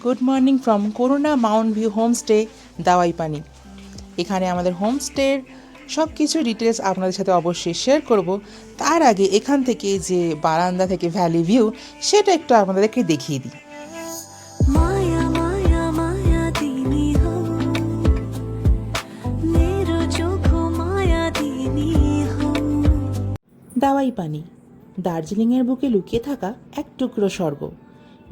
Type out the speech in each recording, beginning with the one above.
Good morning from Karuna mount view homestay Dawai Pani. এখানে আমাদের হোমস্টের সব কিছু ডিটেলস আপনাদের সাথে অবশ্যই শেয়ার করব। তার আগে এখান থেকে যে বারান্দা থেকে ভ্যালি ভিউ সেটা একটু আপনাদেরকে দেখিয়ে দিই। দাওয়াই পানি দার্জিলিংয়ের বুকে লুকিয়ে থাকা এক টুকরো স্বর্গ।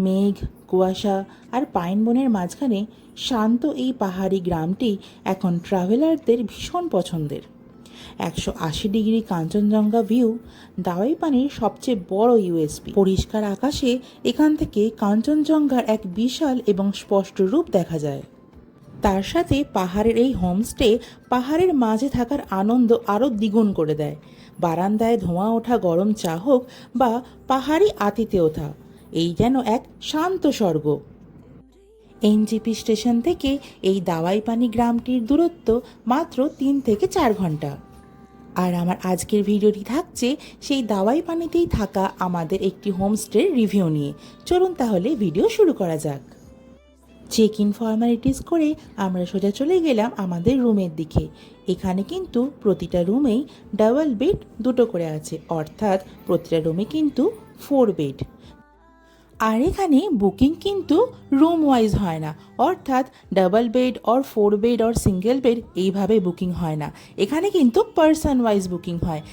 মেঘ, কুয়াশা আর পাইন বনের মাঝখানে শান্ত এই পাহাড়ি গ্রামটি এখন ট্রাভেলারদের ভীষণ পছন্দের। 180 ডিগ্রি কাঞ্চনজঙ্ঘা ভিউ দাওয়াই পানির সবচেয়ে বড় ইউএসপি। পরিষ্কার আকাশে এখান থেকে কাঞ্চনজঙ্ঘার এক বিশাল এবং স্পষ্ট রূপ দেখা যায়। তার সাথে পাহাড়ের এই হোমস্টে পাহাড়ের মাঝে থাকার আনন্দ আরও দ্বিগুণ করে দেয়। বারান্দায় ধোঁয়া ওঠা গরম চা হোক বা পাহাড়ি আতিথেয়তা, এই যেন এক শান্ত স্বর্গ। এনজিপি স্টেশন থেকে এই দাওয়াই পানি গ্রামটির দূরত্ব মাত্র 3 থেকে 4 ঘন্টা। আর আমার আজকের ভিডিওটি থাকছে সেই দাওয়াই পানিতেই থাকা আমাদের একটি হোমস্টের রিভিউ নিয়ে। চলুন তাহলে ভিডিও শুরু করা যাক। চেক ইন ফর্মালিটিস করে আমরা সোজা চলে গেলাম আমাদের রুমের দিকে। এখানে কিন্তু প্রতিটা রুমেই ডাবল বেড দুটো করে আছে, অর্থাৎ প্রতিটা রুমে কিন্তু 4 বেড। আর এখানে বুকিং কিন্তু রুম ওয়াইজ হয় না, অর্থাৎ double bed or 4 bed or single bed এইভাবে বুকিং হয় না। এখানে কিন্তু পার্সন ওয়াইজ বুকিং হয়।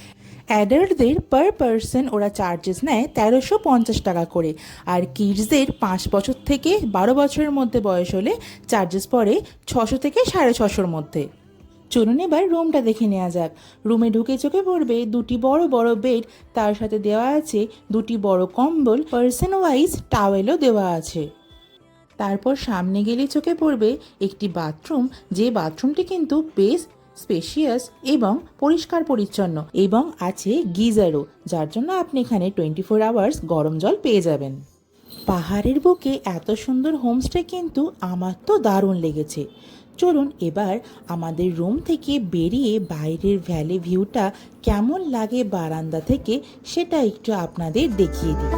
অ্যাডাল্টদের পার পার্সন ওরা চার্জেস নেয় 1350 টাকা করে, আর কিডসদের 5 বছর থেকে 12 বছরের মধ্যে বয়স হলে চার্জেস পড়ে 600 থেকে 650-র মধ্যে। চলুন এবার রুমটা দেখে নেওয়া যাক। রুমে ঢুকে চোখে পড়বে দুটি বড় বড় বেড, তার সাথে দেওয়া আছে দুটি বড় কম্বল, পার্সন ওয়াইজ টাওয়েলও দেওয়া আছে। তারপর সামনে গেলে চোখে পড়বে একটি বাথরুম, যে বাথরুমটি কিন্তু বেশ স্পেশিয়াস এবং পরিষ্কার পরিচ্ছন্ন, এবং আছে গিজারও, যার জন্য আপনি এখানে 24 আওয়ার্স গরম জল পেয়ে যাবেন। পাহাড়ের বুকে এত সুন্দর হোমস্টে কিন্তু আমার তো দারুণ লেগেছে। চলুন এবার আমাদের রুম থেকে বেরিয়ে বাইরের ভ্যালি ভিউটা কেমন লাগে বারান্দা থেকে সেটা একটু আপনাদের দেখিয়ে দিই।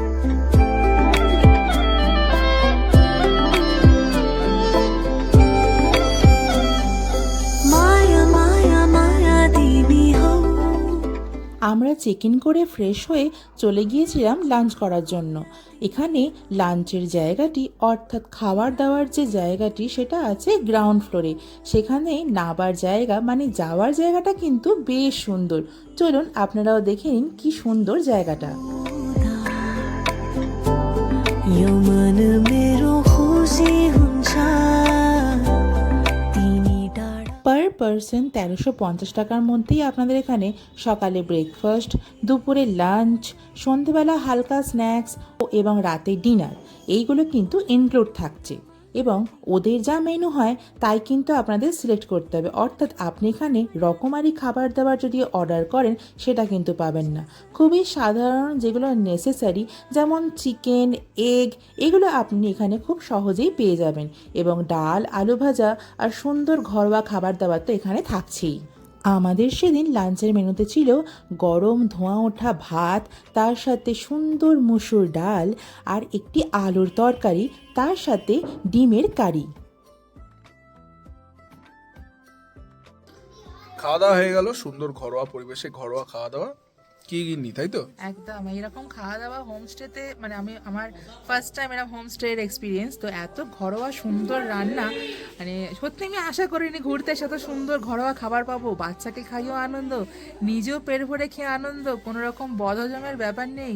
আমরা চেক ইন করে ফ্রেশ হয়ে চলে গিয়েছিলাম লাঞ্চ করার জন্য। এখানে লাঞ্চের জায়গাটি অর্থাৎ খাবার দাওয়ার যে জায়গাটি সেটা আছে গ্রাউন্ড ফ্লোরে। সেখানে নাবার জায়গা মানে যাওয়ার জায়গাটা কিন্তু বেশ সুন্দর। চলুন আপনারাও দেখে নিন কি সুন্দর জায়গাটা। পার পার্সন 1350 টাকার মধ্যেই আপনাদের এখানে সকালে ব্রেকফাস্ট, দুপুরে লাঞ্চ, সন্ধেবেলা হালকা স্ন্যাক্স এবং রাতে ডিনার এইগুলো কিন্তু ইনক্লুড থাকছে। এবং ওদের যা মেনু হয় তাই কিন্তু আপনাদের সিলেক্ট করতে হবে, অর্থাৎ আপনি এখানে রকমারি খাবার দাবার যদি অর্ডার করেন সেটা কিন্তু পাবেন না। খুবই সাধারণ যেগুলো নেসেসারি যেমন চিকেন, এগ, এগুলো আপনি এখানে খুব সহজেই পেয়ে যাবেন। এবং ডাল, আলু ভাজা আর সুন্দর ঘরোয়া খাবার দাবার তো এখানে থাকছেই। আমাদের সেদিন লাঞ্চের মেনুতে ছিল গরম ধোঁয়া ওঠা ভাত, তার সাথে সুন্দর মুসুর ডাল আর একটি আলুর তরকারি, তার সাথে ডিমের কারি। খাওয়া দাওয়া হয়ে গেল সুন্দর ঘরোয়া পরিবেশে, ঘরোয়া খাওয়া দাওয়া কি নি, তাই তো? একদম এরকম খাওয়া দাওয়া হোমস্টেতে, মানে আমি আমার ফার্স্ট টাইম এরকম হোমস্টের এক্সপিরিয়েন্স, তো এত ঘরোয়া সুন্দর রান্না, মানে সত্যি আমি আশা করিনি ঘুরতে এসে এত সুন্দর ঘরোয়া খাবার পাবো। বাচ্চাকে খাইয়েও আনন্দ, নিজেও পেট ভরে খেয়ে আনন্দ, কোনো রকম বদহজমের ব্যাপার নেই।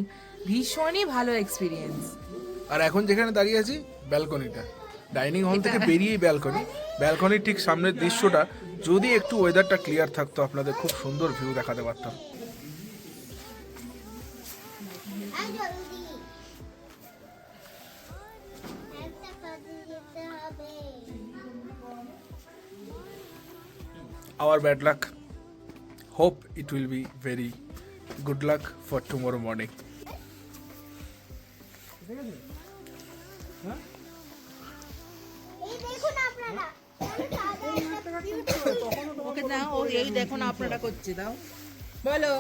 ভীষণই ভালো এক্সপিরিয়েন্স। আর এখন যেখানে দাঁড়িয়ে আছি ব্যালকনিটা, ডাইনিং হল থেকে বেরিয়েই ব্যালকনির ঠিক সামনের দৃশ্যটা যদি একটু ওয়েদারটা ক্লিয়ার থাকতো আপনাদের খুব সুন্দর ভিউ দেখাতে পারতাম। Our bad luck. Hope it will be very good luck for tomorrow morning. ওকে দাও, ও এই দেখুন আপনারা করছে, দাও বলো।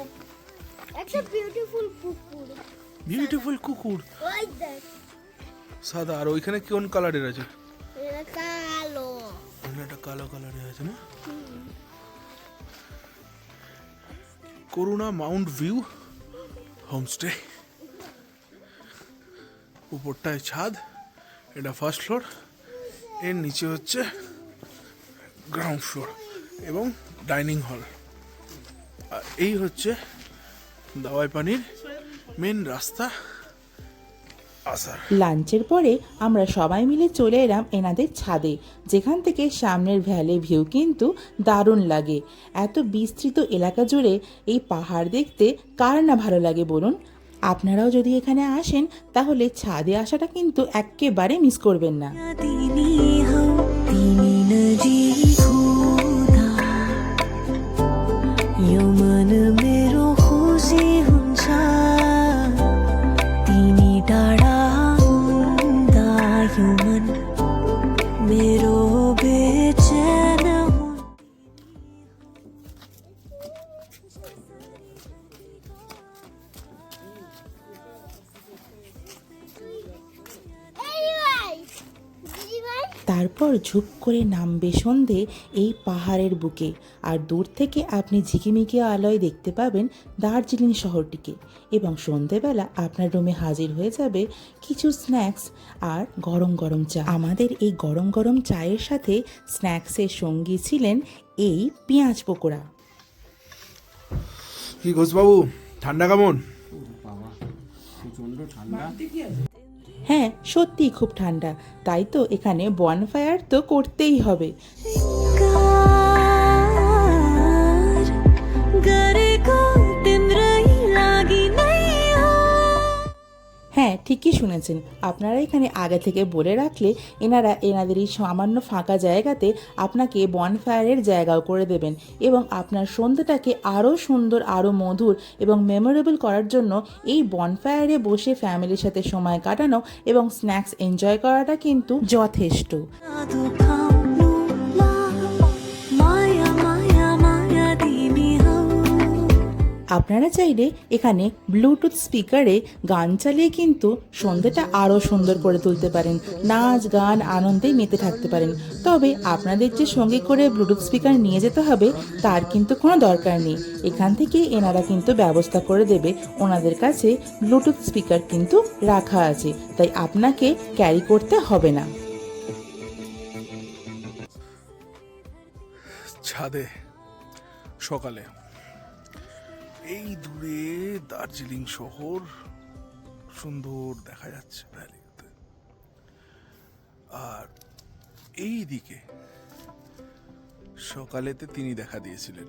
একটা বিউটিফুল কুকুর। Beautiful কুকুর। ওই দেখ। সাদা। আর ওইখানে কোন কালারের আছে? এটা কালো। এটা কালো কালারের আছে না? করুণা মাউন্ট ভিউ হোমস্টে। উপরটায় ছাদ, এটা ফার্স্ট ফ্লোর, এর নিচে হচ্ছে গ্রাউন্ড ফ্লোর এবং ডাইনিং হল। আর এই হচ্ছে দাওয়াই পানির মেন রাস্তা আসার। লাঞ্চের পরে আমরা সবাই মিলে চলে এলাম এনাদের ছাদে, যেখান থেকে সামনের ভ্যালি ভিউ কিন্তু দারুণ লাগে। এত বিস্তৃত এলাকা জুড়ে এই পাহাড় দেখতে কার না ভালো লাগে বলুন। আপনারাও যদি এখানে আসেন তাহলে ছাদে আসাটা কিন্তু একেবারে মিস করবেন না। তারপর ঝুপ করে নামবে সন্ধে এই পাহাড়ের বুকে, আর দূর থেকে আপনি ঝিকিমিকি আলোয় দেখতে পাবেন দার্জিলিং শহরটিকে। এবং সন্ধেবেলা আপনার রুমে হাজির হয়ে যাবে কিছু স্ন্যাক্স আর গরম গরম চা। আমাদের এই গরম গরম চায়ের সাথে স্ন্যাক্সের সঙ্গী ছিলেন এই পেঁয়াজ পকোড়া। কি ঘোষবাবু, ঠান্ডা কেমন? হ্যাঁ, সত্যিই খুব ঠান্ডা, তাই তো এখানে বনফায়ার তো করতেই হবে। হ্যাঁ, ঠিকই শুনেছেন, আপনারা এখানে আগে থেকে বলে রাখলে এনারা এনাদের এই সামান্য ফাঁকা জায়গাতে আপনাকে বনফায়ারের জায়গাও করে দেবেন এবং আপনার সন্ধ্যাটাকে আরও সুন্দর, আরও মধুর এবং মেমোরেবল করার জন্য এই বনফায়ারে বসে ফ্যামিলির সাথে সময় কাটানো এবং স্ন্যাক্স এনজয় করাটা কিন্তু যথেষ্ট। আপনারা চাইলে এখানে ব্লুটুথ স্পিকারে গান চালিয়ে কিন্তু সন্ধ্যাটা আরও সুন্দর করে তুলতে পারেন, নাচ গান আনন্দে মেতে থাকতে পারেন। তবে আপনাদের যে সঙ্গে করে ব্লুটুথ স্পিকার নিয়ে যেতে হবে তার কিন্তু কোনো দরকার নেই, এখান থেকে এনারা কিন্তু ব্যবস্থা করে দেবে। ওনাদের কাছে ব্লুটুথ স্পিকার কিন্তু রাখা আছে, তাই আপনাকে ক্যারি করতে হবে না। ছাদে সকালে এই দূরে দার্জিলিং শহর সুন্দর দেখা যাচ্ছে ভ্যালিতে, আর এই দিকে সকালেতে তিনি দেখা দিয়েছিলেন।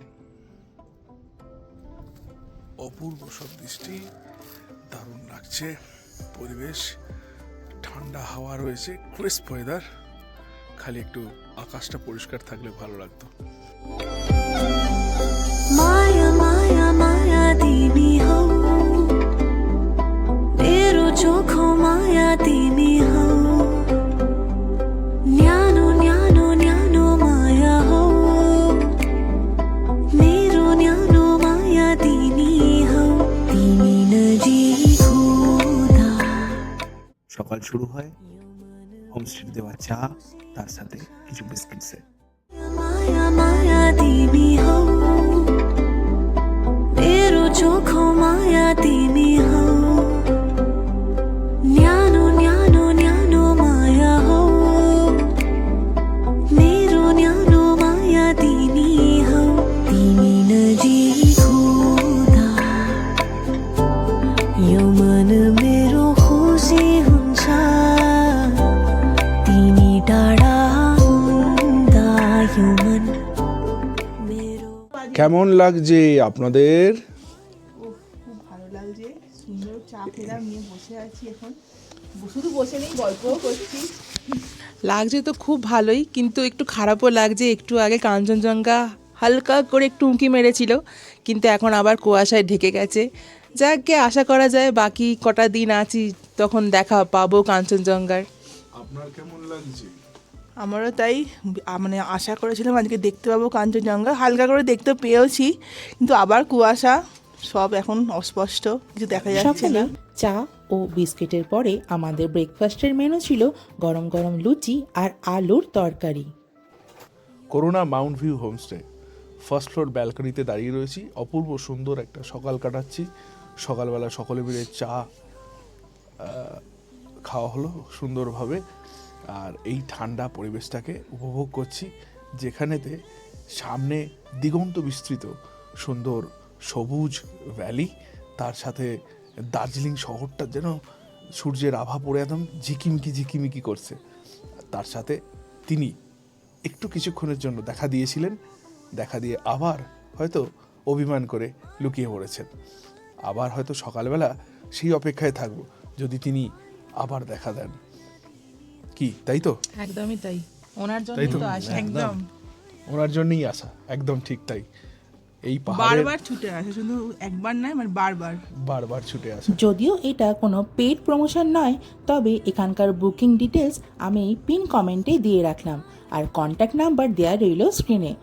অপূর্ব সব দৃষ্টি, দারুণ লাগছে পরিবেশ, ঠান্ডা হাওয়া রয়েছে, ক্রিস্প ওয়েদার। খালি একটু আকাশটা পরিষ্কার থাকলে ভালো লাগতো। माया माया माया तिमी हौ मेरो चोखो माया तिमी हौ न्यानो न्यानो न्यानो माया हौ मेरो न्यानो माया तिमी हौ तिमी नजिक हुँदा। সকাল শুরু হয় হোমস্টে দেওয়া চা, তার সাথে কিছু বিস্কিটসে। माया माया तिमी हौ मेरो चोखो माया तिमी हौ न्यानो न्यानो न्यानो माया हौ मेरो न्यानो माया तिमी हौ तिमी नजिक हुँदा यो मन मेरो खुसी हुन्छ तिमी टाढा हुँदा यो मन मेरो। কেমন লাগছে আপনাদের? খুব ভালো লাগছে, সুন্দর চা খেলাম, নিয়ে বসে আছি এখন, শুধু বসে নেই গল্পও করছি। লাগছে তো খুব ভালোই, কিন্তু একটু খারাপও লাগছে। একটু আগে কাঞ্চনজঙ্ঘা হালকা করে একটু উঁকি মেরেছিল, কিন্তু এখন আবার কুয়াশায় ঢেকে গেছে। যাকে আশা করা যায় বাকি কটা দিন আছি তখন দেখা পাবো কাঞ্চনজঙ্ঘার। আপনার কেমন লাগছে? আমারও তাই, মানে আশা করেছিলাম আজকে দেখতে পাবো কাঞ্চনজঙ্ঘা, হালকা করে দেখতে পেয়েওছি, কিন্তু আবার কুয়াশা, সব এখন অস্পষ্ট, কিছু দেখা যাচ্ছে সকালে না। চা ও বিস্কিটের পরে আমাদের ব্রেকফাস্টের মেনু ছিল গরম গরম লুচি আর আলুর তরকারি। Corona Mount view homestay first floor ব্যালকনিতে দাঁড়িয়ে রয়েছি, অপূর্ব সুন্দর একটা সকাল কাটাচ্ছি। সকালবেলা সকলে মিলে চা খাওয়া হলো সুন্দরভাবে, আর এই ঠান্ডা পরিবেশটাকে উপভোগ করছি, যেখানেতে সামনে দিগন্ত বিস্তৃত সুন্দর সবুজ ভ্যালি, তার সাথে দার্জিলিং শহরটা যেন সূর্যের আভা পড়ে একদম ঝিকিমিকি করছে। তার সাথে তিনি একটু কিছুক্ষণের জন্য দেখা দিয়েছিলেন, দেখা দিয়ে আবার হয়তো অভিমান করে লুকিয়ে পড়েছেন। আবার হয়তো সকালবেলা সেই অপেক্ষায় থাকবো যদি তিনি আবার দেখা দেন। কি তাই তো? একদমই তাই, ওনার জন্য তাই তো? তো আসা। একদম ওনার জন্যই আসা, একদম ঠিক তাই। এই পাহাড়ে বারবার ছুটে আসে, শুধু একবার নয়, মানে বারবার। বারবার ছুটে আসা। যদিও এটা কোনো পেড প্রমোশন নয়, তবে এখানকার বুকিং ডিটেলস আমি পিন কমেন্টে দিয়ে রাখলাম, আর কন্ট্যাক্ট নাম্বার দেওয়া রইল স্ক্রিনে।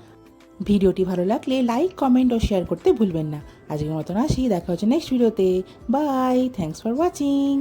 ভিডিওটি ভালো লাগলে লাইক, কমেন্ট ও শেয়ার করতে ভুলবেন না। আজকের মতন আসি, দেখা হচ্ছে নেক্সট ভিডিওতে। Bye, thanks for watching.